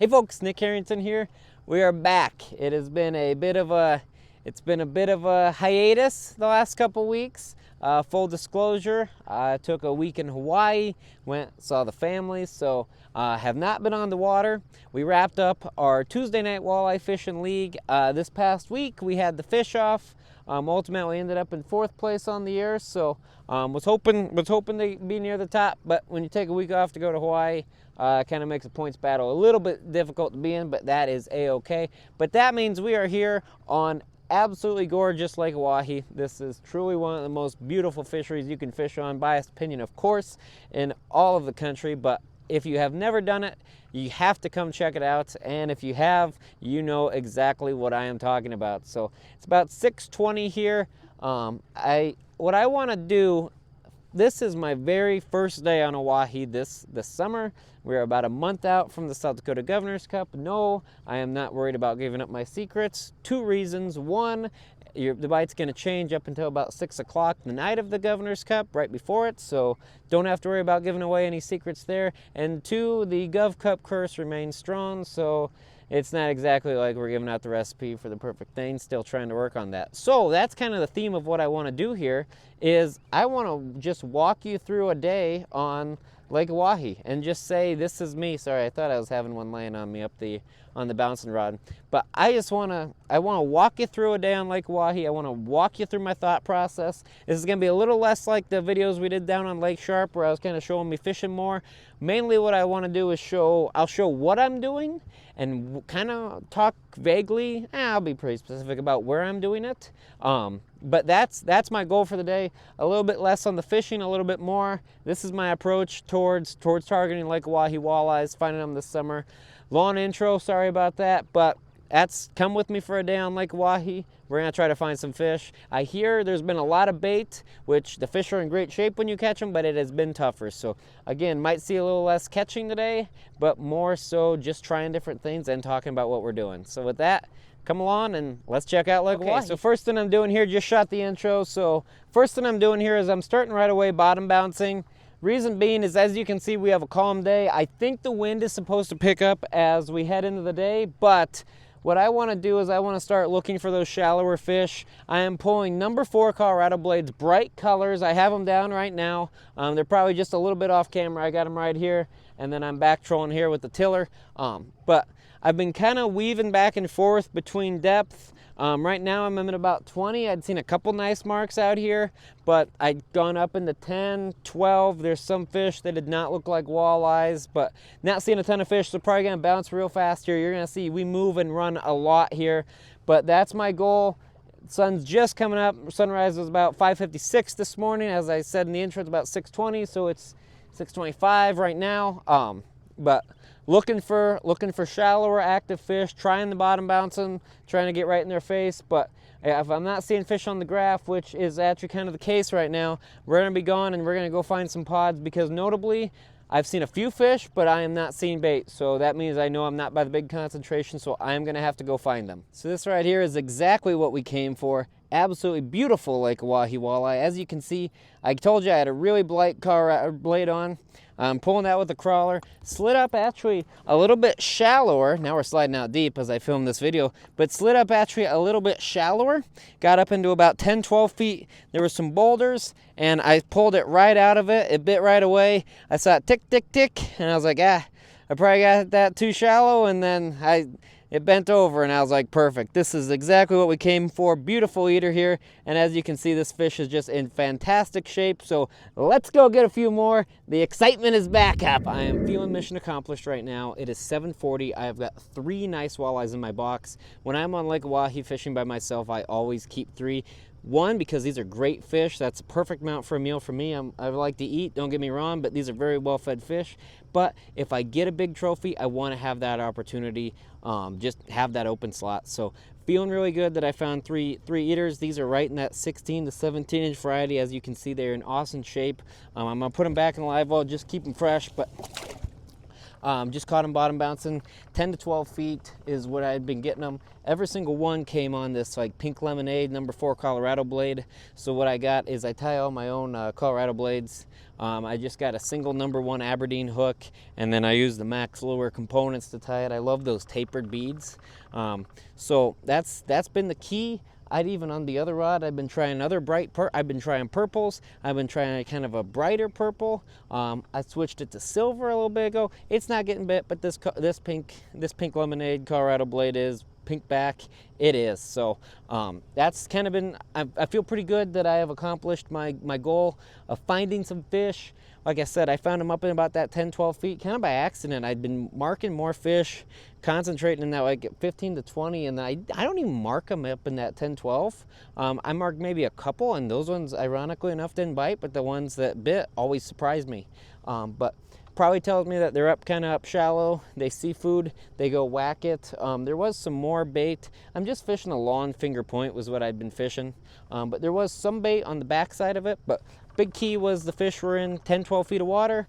Hey folks, Nick Harrington here. We are back. It has been a bit of a hiatus the last couple weeks. Full disclosure, I took a week in Hawaii, saw the family, so have not been on the water. We wrapped up our Tuesday night walleye fishing league this past week. We had the fish off. Ultimately ended up in 4th place on the year, so was hoping to be near the top. But when you take a week off to go to Hawaii, kind of makes the points battle a little bit difficult to be in, but that is a-okay. But that means we are here on absolutely gorgeous Lake Oahe. This is truly one of the most beautiful fisheries you can fish on, biased opinion of course, in all of the country. But if you have never done it, you have to come check it out, and if you have, you know exactly what I am talking about. So it's about 6:20 here. What I want to do, this is my very first day on Oahe this summer. We're about a month out from the South Dakota Governor's Cup. No, I am not worried about giving up my secrets. 2 reasons. 1, the bite's going to change up until about 6 o'clock the night of the Governor's Cup, right before it, so don't have to worry about giving away any secrets there. And 2, the Gov Cup curse remains strong, so it's not exactly like we're giving out the recipe for the perfect thing. Still trying to work on that. So that's kind of the theme of what I want to do here, is I want to just walk you through a day on Lake Oahe and just say, this is me. Sorry, I thought I was having one laying on me on the bouncing rod. But I want to walk you through a day on Lake Oahe. I want to walk you through my thought process. This is going to be a little less like the videos we did down on Lake Sharp, where I was kind of showing me fishing more. Mainly what I want to do is I'll show what I'm doing and kind of talk vaguely. I'll be pretty specific about where I'm doing it. But that's my goal for the day. A little bit less on the fishing, a little bit more. This is my approach towards targeting Lake Oahe walleyes, finding them this summer. Long intro, sorry about that, but come with me for a day on Lake Oahe. We're gonna try to find some fish. I hear there's been a lot of bait, which the fish are in great shape when you catch them, but it has been tougher. So again, might see a little less catching today, but more so just trying different things and talking about what we're doing. So with that, come along and let's check out Lake Oahe. So first thing I'm doing here, just shot the intro. So first thing I'm doing here is I'm starting right away bottom bouncing. Reason being is, as you can see, we have a calm day. I think the wind is supposed to pick up as we head into the day, but what I want to do is I want to start looking for those shallower fish. I am pulling number 4 Colorado blades, bright colors. I have them down right now. They're probably just a little bit off camera. I got them right here, and then I'm back trolling here with the tiller. But I've been kind of weaving back and forth between depth. Right now I'm at about 20. I'd seen a couple nice marks out here, but I'd gone up into 10, 12. There's some fish that did not look like walleyes, but not seeing a ton of fish, so probably gonna bounce real fast here. You're gonna see we move and run a lot here, but that's my goal. Sun's just coming up. Sunrise was about 5:56 this morning. As I said in the intro, it's about 6:20, so it's 6:25 right now. But looking for shallower active fish, trying the bottom bouncing, trying to get right in their face. But if I'm not seeing fish on the graph, which is actually kind of the case right now, we're gonna be gone and we're gonna go find some pods, because notably I've seen a few fish, but I am not seeing bait. So that means I know I'm not by the big concentration, so I'm gonna have to go find them. So this right here is exactly what we came for. Absolutely beautiful Lake Oahe walleye. As you can see, I told you I had a really bright blade on. I'm pulling that with a crawler. Slid up actually a little bit shallower. Now we're sliding out deep as I film this video, but slid up actually a little bit shallower. Got up into about 10, 12 feet. There were some boulders, and I pulled it right out of it. It bit right away. I saw it tick, tick, tick, and I was like, I probably got that too shallow, and then it bent over, and I was like, perfect. This is exactly what we came for. Beautiful eater here, and as you can see, this fish is just in fantastic shape. So let's go get a few more. The excitement is back up. I am feeling mission accomplished right now. It is 7:40. I have got 3 nice walleyes in my box. When I'm on Lake Oahe fishing by myself, I always keep 3. 1, because these are great fish. That's a perfect amount for a meal for me. I like to eat, don't get me wrong, but these are very well-fed fish. But if I get a big trophy, I want to have that opportunity, just have that open slot. So feeling really good that I found three eaters. These are right in that 16 to 17 inch variety. As you can see, they're in awesome shape. I'm gonna put them back in the live well, just keep them fresh. But Just caught them bottom bouncing. 10 to 12 feet is what I'd been getting them. Every single one came on this like pink lemonade number 4 Colorado blade. So what I got is I tie all my own Colorado blades. I just got a single number 1 Aberdeen hook, and then I use the max lure components to tie it. I love those tapered beads. So that's been the key. I'd even on the other rod, I've been trying other I've been trying purples. I've been trying kind of a brighter purple. I switched it to silver a little bit ago. It's not getting bit, but this pink lemonade Colorado blade is. Pink back, it is. So that's kind of been, I feel pretty good that I have accomplished my goal of finding some fish. Like I said, I found them up in about that 10-12 feet kind of by accident. I'd been marking more fish, concentrating in that like 15 to 20, and I don't even mark them up in that 10-12. I marked maybe a couple, and those ones ironically enough didn't bite, but the ones that bit always surprised me. But probably tells me that they're kind of up shallow. They see food, they go whack it. There was some more bait. I'm just fishing a long finger point was what I'd been fishing. But there was some bait on the back side of it. But big key was the fish were in 10-12 feet of water,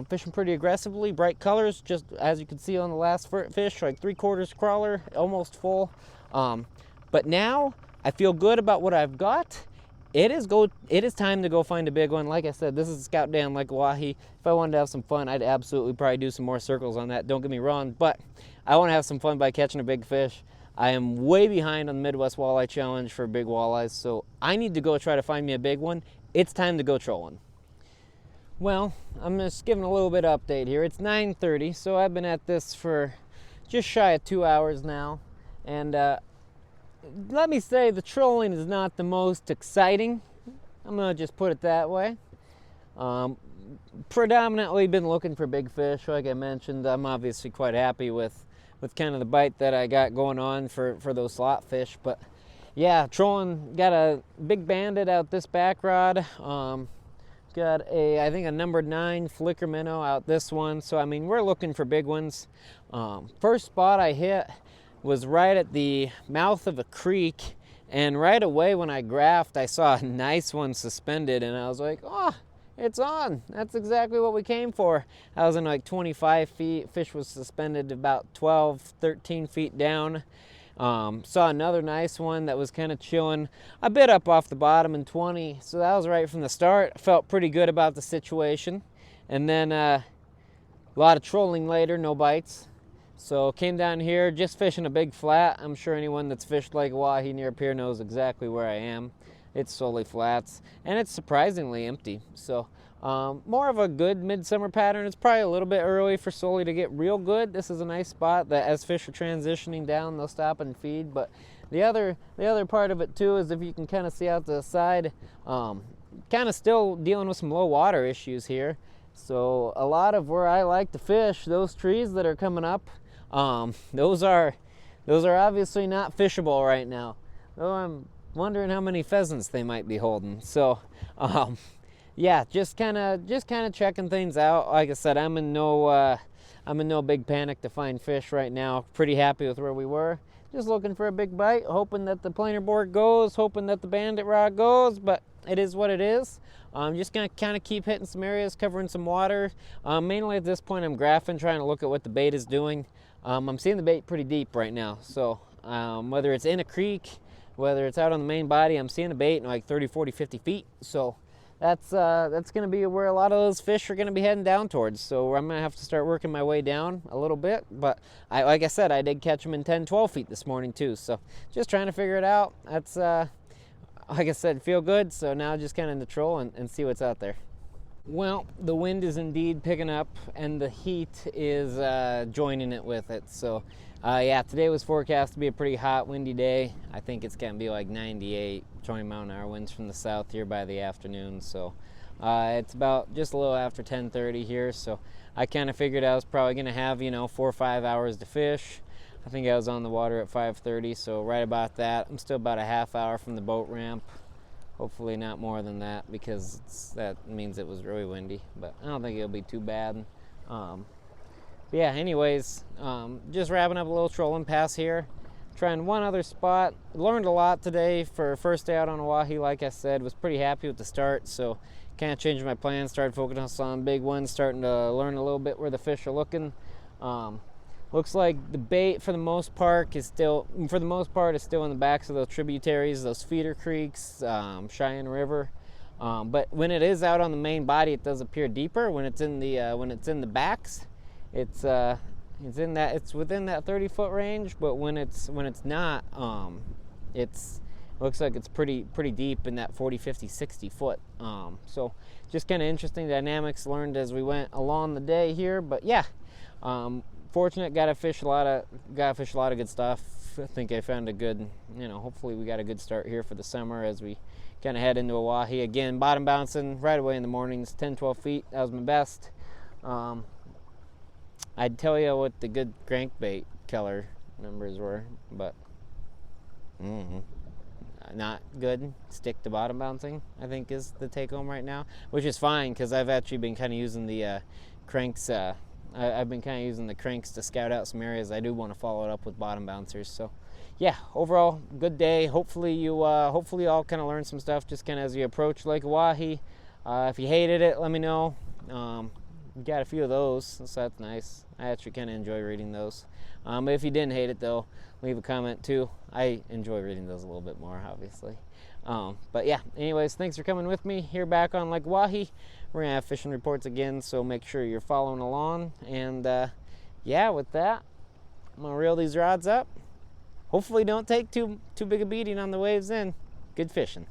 fishing pretty aggressively, bright colors, just as you can see on the last fish, like 3/4 crawler, almost full. But now I feel good about what I've got. It is time to go find a big one. Like I said, this is a scout day on Lake Oahe. If I wanted to have some fun, I'd absolutely probably do some more circles on that. Don't get me wrong, but I want to have some fun by catching a big fish. I am way behind on the Midwest Walleye Challenge for big walleyes, so I need to go try to find me a big one. It's time to go trolling. Well, I'm just giving a little bit of update here. It's 9:30, so I've been at this for just shy of 2 hours now, and let me say the trolling is not the most exciting. I'm gonna just put it that way. Predominantly been looking for big fish. Like I mentioned, I'm obviously quite happy with kind of the bite that I got going on for those slot fish. But yeah, trolling, got a big bandit out this back rod. Got I think a number 9 flicker minnow out this one. So I mean, we're looking for big ones. First spot I hit was right at the mouth of a creek, and right away when I graphed, I saw a nice one suspended, and I was like, oh, it's on. That's exactly what we came for. I was in like 25 feet. Fish was suspended about 12, 13 feet down. Saw another nice one that was kind of chilling a bit up off the bottom in 20. So that was right from the start. Felt pretty good about the situation. And then a lot of trolling later, no bites. So came down here, just fishing a big flat. I'm sure anyone that's fished Lake Oahe near up here knows exactly where I am. It's solely flats, and it's surprisingly empty. So more of a good midsummer pattern. It's probably a little bit early for Sully to get real good. This is a nice spot that as fish are transitioning down, they'll stop and feed. But the other part of it too is if you can kind of see out the side, kind of still dealing with some low water issues here. So a lot of where I like to fish, those trees that are coming up, those are obviously not fishable right now. Though I'm wondering how many pheasants they might be holding. So, yeah, just kind of checking things out. Like I said, I'm in no big panic to find fish right now. Pretty happy with where we were. Just looking for a big bite, hoping that the planer board goes, hoping that the bandit rod goes, but it is what it is. I'm just gonna kind of keep hitting some areas, covering some water. Mainly at this point, I'm graphing, trying to look at what the bait is doing. I'm seeing the bait pretty deep right now, so whether it's in a creek, whether it's out on the main body, I'm seeing the bait in like 30, 40, 50 feet. So that's going to be where a lot of those fish are going to be heading down towards. So I'm going to have to start working my way down a little bit. But like I said, I did catch them in 10, 12 feet this morning too. So just trying to figure it out. That's, like I said, feel good. So now just kind of in the troll and see what's out there. Well, the wind is indeed picking up, and the heat is joining it with it. So, yeah, today was forecast to be a pretty hot, windy day. I think it's going to be like 98, 20-mile-an-hour winds from the south here by the afternoon. So, it's about just a little after 10:30 here. So, I kind of figured I was probably going to have, 4 or 5 hours to fish. I think I was on the water at 5:30, so right about that. I'm still about a half hour from the boat ramp. Hopefully not more than that, because that means it was really windy, but I don't think it'll be too bad. But yeah, anyways, just wrapping up a little trolling pass here. trying one other spot. Learned a lot today for first day out on Oahe. Like I said, was pretty happy with the start, so kind of changed my plans, started focusing on big ones, starting to learn a little bit where the fish are looking. Looks like the bait for the most part is still in the backs of those tributaries, those feeder creeks, Cheyenne River. But when it is out on the main body, it does appear deeper. When it's in the backs, it's within that 30-foot range. But when it's not, looks like it's pretty deep in that 40, 50, 60 foot. So just kind of interesting dynamics learned as we went along the day here. But yeah, fortunate, got to fish a lot of good stuff. I think I found a good, hopefully we got a good start here for the summer as we kind of head into Oahe. Again, bottom bouncing right away in the mornings, 10, 12 feet. That was my best. I'd tell you what the good crankbait color numbers were, but not good. Stick to bottom bouncing, I think, is the take home right now, which is fine because I've actually been kind of using the cranks. I've been kind of using the cranks to scout out some areas. I do want to follow it up with bottom bouncers. So yeah, overall good day. Hopefully you all kind of learn some stuff just kind of as you approach Lake Oahe. If you hated it, let me know. We got a few of those, so that's nice. I actually kind of enjoy reading those. But if you didn't hate it though, leave a comment too. I enjoy reading those a little bit more, obviously. But yeah, anyways, thanks for coming with me here back on Lake Oahe. We're gonna have fishing reports again, so make sure you're following along. And yeah, with that, I'm gonna reel these rods up. Hopefully don't take too big a beating on the waves in. Good fishing.